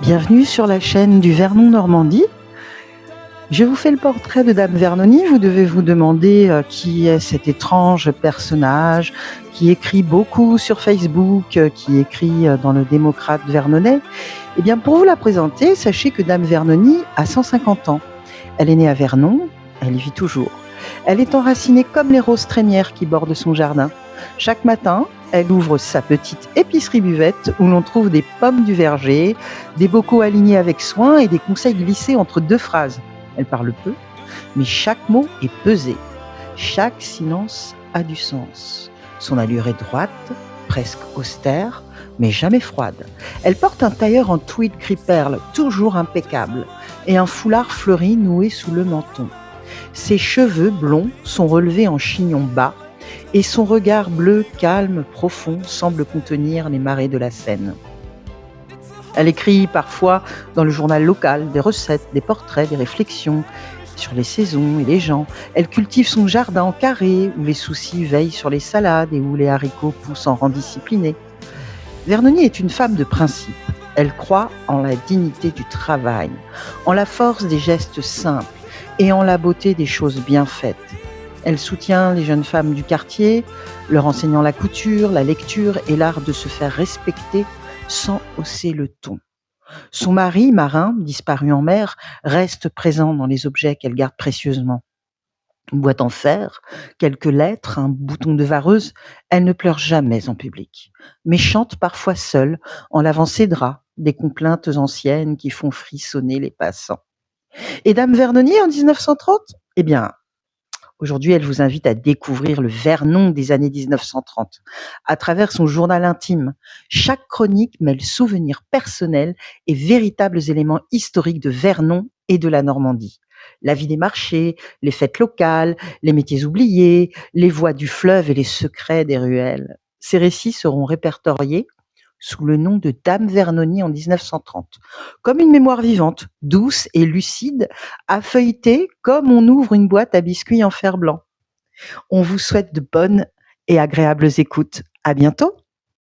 Bienvenue sur la chaîne du Vernon Normandie. Je vous fais le portrait de Dame Vernoni. Vous devez vous demander qui est cet étrange personnage qui écrit beaucoup sur Facebook, qui écrit dans le Démocrate vernonais. Eh bien, pour vous la présenter, sachez que Dame Vernoni a 150 ans. Elle est née à Vernon, elle y vit toujours. Elle est enracinée comme les roses trémières qui bordent son jardin. Chaque matin, elle ouvre sa petite épicerie-buvette où l'on trouve des pommes du verger, des bocaux alignés avec soin et des conseils glissés entre deux phrases. Elle parle peu, mais chaque mot est pesé. Chaque silence a du sens. Son allure est droite, presque austère, mais jamais froide. Elle porte un tailleur en tweed gris-perle, toujours impeccable, et un foulard fleuri noué sous le menton. Ses cheveux blonds sont relevés en chignon bas, et son regard bleu, calme, profond, semble contenir les marées de la Seine. Elle écrit parfois dans le journal local des recettes, des portraits, des réflexions sur les saisons et les gens. Elle cultive son jardin en carré, où les soucis veillent sur les salades et où les haricots poussent en rang discipliné. Vernoni est une femme de principe. Elle croit en la dignité du travail, en la force des gestes simples et en la beauté des choses bien faites. Elle soutient les jeunes femmes du quartier, leur enseignant la couture, la lecture et l'art de se faire respecter sans hausser le ton. Son mari, marin, disparu en mer, reste présent dans les objets qu'elle garde précieusement. Une boîte en fer, quelques lettres, un bouton de vareuse, elle ne pleure jamais en public, mais chante parfois seule en lavant ses draps, des complaintes anciennes qui font frissonner les passants. Et Dame Vernoni en 1930 ? Eh bien, aujourd'hui, elle vous invite à découvrir le Vernon des années 1930 à travers son journal intime. Chaque chronique mêle souvenirs personnels et véritables éléments historiques de Vernon et de la Normandie. La vie des marchés, les fêtes locales, les métiers oubliés, les voies du fleuve et les secrets des ruelles. Ces récits seront répertoriés sous le nom de Dame Vernoni en 1930, comme une mémoire vivante, douce et lucide, à feuilleter comme on ouvre une boîte à biscuits en fer blanc. On vous souhaite de bonnes et agréables écoutes. À bientôt!